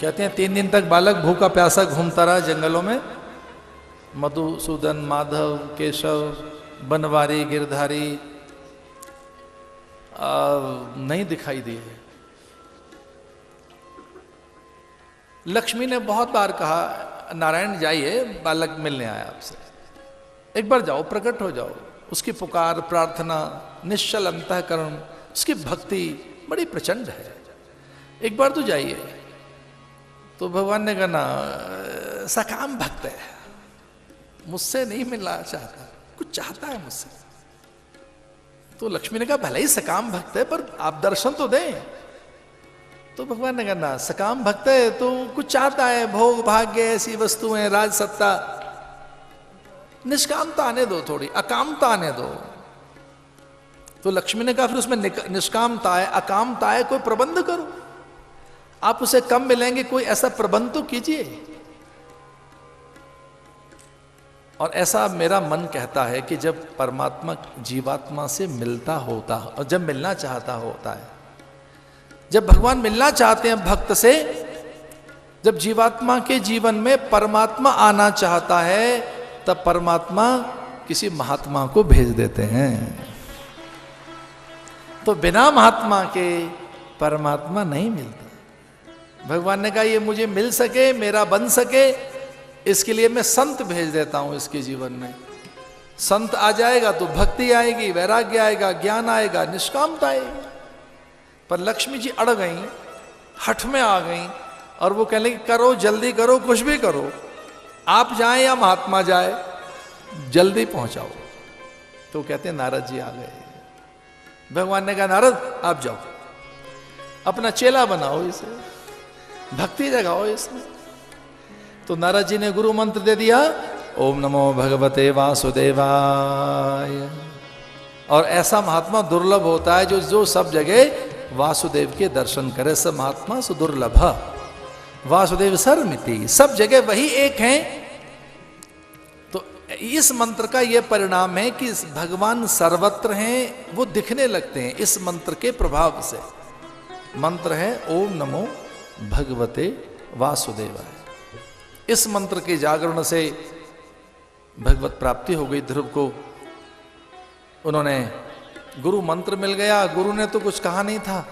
कहते हैं 3 दिन तक बालक भूखा प्यासा घूमता रहा जंगलों में। मधुसूदन, माधव, केशव, बनवारी, गिरधारी नहीं दिखाई दिए। लक्ष्मी ने बहुत बार कहा, नारायण जाइए, बालक मिलने आया आपसे, एक बार जाओ, प्रकट हो जाओ। उसकी पुकार, प्रार्थना, निश्चल अंतःकरण, उसकी भक्ति बड़ी प्रचंड है, एक बार तो जाइए। तो भगवान ने कहा ना, सकाम भक्त है, मुझसे नहीं मिलना चाहता, कुछ चाहता है मुझसे। तो लक्ष्मी ने कहा भले ही सकाम भक्त है, पर आप दर्शन तो दें। तो भगवान ने कहा ना, सकाम भक्त है तो कुछ चाहता है, भोग भाग्य, ऐसी वस्तुएं, राज सत्ता, निष्कामता आने दो, थोड़ी अकामता आने दो। तो लक्ष्मी ने कहा फिर उसमें निष्कामता है, अकामता है, कोई प्रबंध करो। आप उसे कम मिलेंगे, कोई ऐसा प्रबंध तो कीजिए। और ऐसा मेरा मन कहता है कि जब परमात्मा जीवात्मा से मिलता होता और जब मिलना चाहता होता है, जब भगवान मिलना चाहते हैं भक्त से, जब जीवात्मा के जीवन में परमात्मा आना चाहता है, तब परमात्मा किसी महात्मा को भेज देते हैं। तो बिना महात्मा के परमात्मा नहीं मिलता। भगवान ने कहा ये मुझे मिल सके, मेरा बन सके, इसके लिए मैं संत भेज देता हूं इसके जीवन में। संत आ जाएगा तो भक्ति आएगी, वैराग्य आएगा, ज्ञान आएगा, निष्कामता आएगी। पर लक्ष्मी जी अड़ गई, हठ में आ गई, और वो कहने लगी करो, जल्दी करो, कुछ भी करो, आप जाएं या महात्मा जाए, जल्दी पहुंचाओ। तो कहते हैं नारद जी आ गए। भगवान ने कहा नारद आप जाओ, अपना चेला बनाओ, इसे भक्ति जगाओ इसमें। तो नारद जी ने गुरु मंत्र दे दिया, ओम नमो भगवते वासुदेवाय। और ऐसा महात्मा दुर्लभ होता है जो सब जगह वासुदेव के दर्शन करे। सब महात्मा सुदुर्लभ, वासुदेव सर्वमिति, सब जगह वही एक हैं। तो इस मंत्र का यह परिणाम है कि भगवान सर्वत्र हैं, वो दिखने लगते हैं इस मंत्र के प्रभाव से। मंत्र है ओम नमो भगवते वासुदेवाय। इस मंत्र के जागरण से भगवत प्राप्ति हो गई ध्रुव को। उन्होंने गुरु मंत्र मिल गया, गुरु ने तो कुछ कहा नहीं था।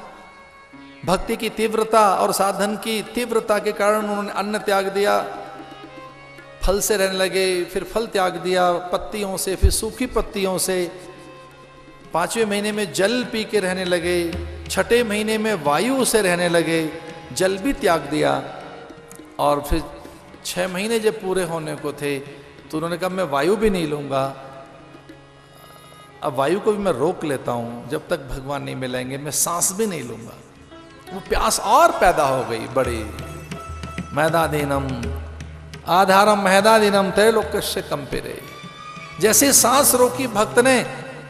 भक्ति की तीव्रता और साधन की तीव्रता के कारण उन्होंने अन्न त्याग दिया, फल से रहने लगे, फिर फल त्याग दिया, पत्तियों से, फिर सूखी पत्तियों से। 5वें महीने में जल पी के रहने लगे, 6ठे महीने में वायु से रहने लगे, जल भी त्याग दिया। और फिर 6 महीने जब पूरे होने को थे तो उन्होंने कहा मैं वायु भी नहीं लूंगा, अब वायु को भी मैं रोक लेता हूं, जब तक भगवान नहीं मिलेंगे मैं सांस भी नहीं लूंगा। वो प्यास और पैदा हो गई बड़ी। मैदादीनम आधारम महदादीनम त्रैलोक्यस्य कंपिरे। जैसे सांस रोकी भक्त ने,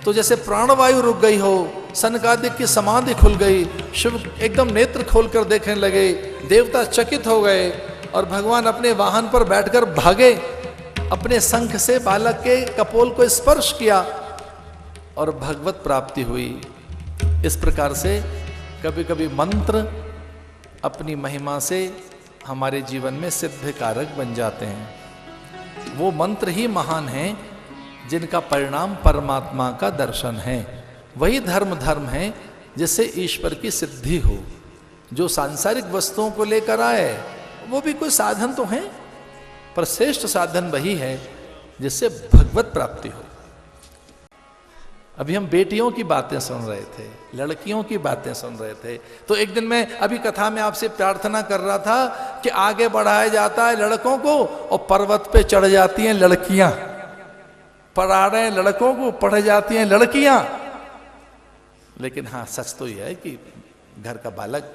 तो जैसे प्राणवायु रुक गई हो, सनकादिक की समाधि खुल गई, शिव एकदम नेत्र खोलकर देखने लगे, देवता चकित हो गए, और भगवान अपने वाहन पर बैठकर भागे, अपने शंख से बालक के कपोल को स्पर्श किया और भगवत प्राप्ति हुई। इस प्रकार से कभी कभी मंत्र अपनी महिमा से हमारे जीवन में सिद्ध कारक बन जाते हैं। वो मंत्र ही महान हैं जिनका परिणाम परमात्मा का दर्शन है। वही धर्म है जिससे ईश्वर की सिद्धि हो। जो सांसारिक वस्तुओं को लेकर आए वो भी कोई साधन तो है, पर श्रेष्ठ साधन वही है जिससे भगवत प्राप्ति हो। अभी हम बेटियों की बातें सुन रहे थे, लड़कियों की बातें सुन रहे थे। तो एक दिन मैं अभी कथा में आपसे प्रार्थना कर रहा था कि आगे बढ़ाया जाता है लड़कों को और पर्वत पे चढ़ जाती हैं लड़कियां। पढ़ा रहे हैं लड़कों को, पढ़ जाती हैं लड़कियां। लेकिन हाँ, सच तो यह है कि घर का बालक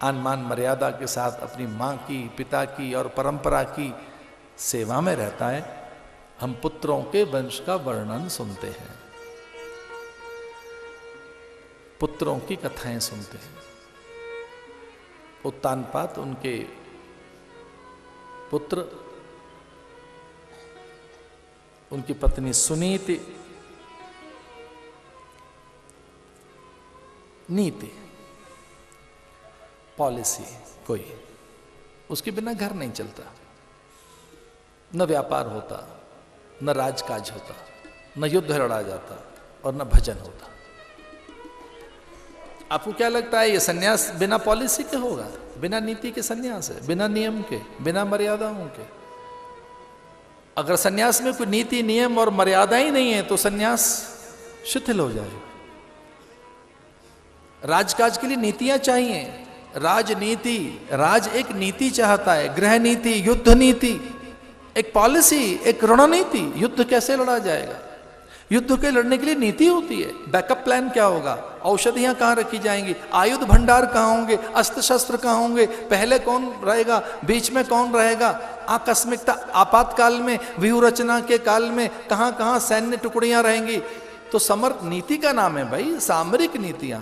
आन मान मर्यादा के साथ अपनी माँ की, पिता की और परंपरा की सेवा में रहता है। हम पुत्रों के वंश का वर्णन सुनते हैं, पुत्रों की कथाएं सुनते हैं। उत्तानपाद उनके पुत्र, उनकी पत्नी सुनीति, नीति, पॉलिसी कोई, उसके बिना घर नहीं चलता, न व्यापार होता, न राजकाज होता, न युद्ध लड़ा जाता और न भजन होता। आपको क्या लगता है ये सन्यास बिना पॉलिसी के होगा? बिना नीति के सन्यास है, बिना नियम के, बिना मर्यादाओं के। अगर सन्यास में कोई नीति नियम और मर्यादा ही नहीं है तो सन्यास शिथिल हो जाए। राजकाज के लिए नीतियां चाहिए, राजनीति, राज एक नीति चाहता है, गृह नीति, युद्ध नीति, एक पॉलिसी, एक रणनीति। युद्ध कैसे लड़ा जाएगा? युद्ध के लड़ने के लिए नीति होती है। बैकअप प्लान क्या होगा? औषधियां कहां रखी जाएंगी? आयुध भंडार कहां होंगे? अस्त्र शस्त्र कहां होंगे? पहले कौन रहेगा? बीच में कौन रहेगा? आकस्मिकता, आपातकाल में, व्यूह रचना के काल में कहां कहां सैन्य टुकड़ियां रहेंगी? तो समर नीति का नाम है भाई, सामरिक नीतियां।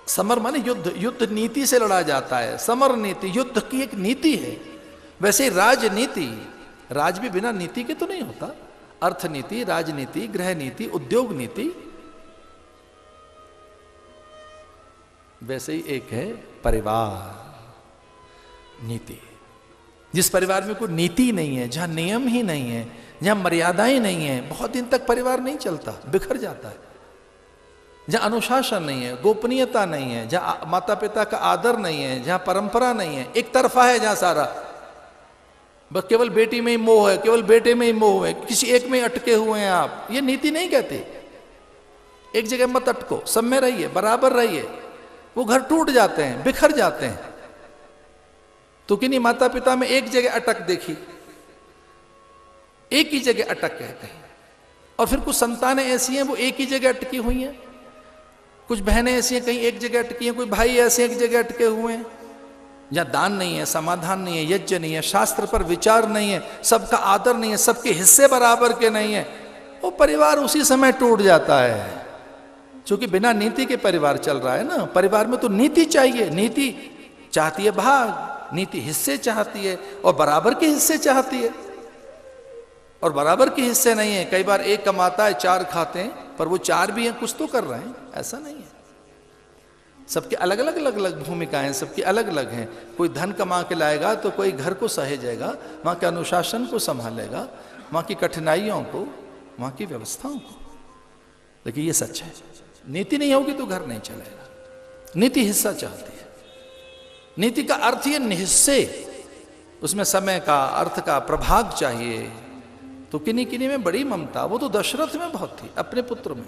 समर माने युद्ध, युद्ध नीति से लड़ा जाता है। समर नीति युद्ध की एक नीति है। वैसे ही राजनीति, राज भी बिना नीति के तो नहीं होता। अर्थनीति, राजनीति, गृह नीति, उद्योग नीति, वैसे ही एक है परिवार नीति। जिस परिवार में कोई नीति नहीं है, जहां नियम ही नहीं है, जहां मर्यादाएं नहीं है, बहुत दिन तक परिवार नहीं चलता, बिखर जाता है। जहां अनुशासन नहीं है, गोपनीयता नहीं है, जहां माता पिता का आदर नहीं है, जहां परंपरा नहीं है, एक तरफा है जहां सारा, बस केवल बेटी में ही मोह है, केवल बेटे में ही मोह है, किसी एक में अटके हुए हैं आप। ये नीति नहीं कहती। एक जगह मत अटको, सब में रहिए, बराबर रहिए। वो घर टूट जाते हैं, बिखर जाते हैं। तो किन्हीं माता पिता में एक जगह अटक देखी, एक ही जगह अटक है कहीं। और फिर कुछ संतानें ऐसी हैं वो एक ही जगह अटकी हुई हैं, कुछ बहनें ऐसी हैं कहीं एक जगह अटकी हैं, कोई भाई ऐसे एक जगह अटके हुए हैं, जहां दान नहीं है, समाधान नहीं है, यज्ञ नहीं है, शास्त्र पर विचार नहीं है, सबका आदर नहीं है, सबके हिस्से बराबर के नहीं है। वो परिवार उसी समय टूट जाता है, क्योंकि बिना नीति के परिवार चल रहा है ना। परिवार में तो नीति चाहिए। नीति चाहती है भाग, नीति हिस्से चाहती है और बराबर के हिस्से चाहती है, और बराबर के हिस्से नहीं है। कई बार एक कमाता है, चार खाते हैं, पर वो चार भी हैं, कुछ तो कर रहे हैं, ऐसा नहीं है। सबके अलग अलग अलग अलग भूमिकाएं, सबकी अलग अलग हैं। कोई धन कमा के लाएगा तो कोई घर को सहेजेगा, वहाँ के अनुशासन को संभालेगा, वहाँ की कठिनाइयों को, वहाँ की व्यवस्थाओं को। देखिए ये सच है। नीति नहीं होगी तो घर नहीं चलेगा। नीति हिस्सा चाहती है। नीति का अर्थ ये निहिस्से, उसमें समय का, अर्थ का प्रभाग चाहिए। तो किन्हीं किन्हीं में बड़ी ममता, वो तो दशरथ में बहुत थी, अपने पुत्र में।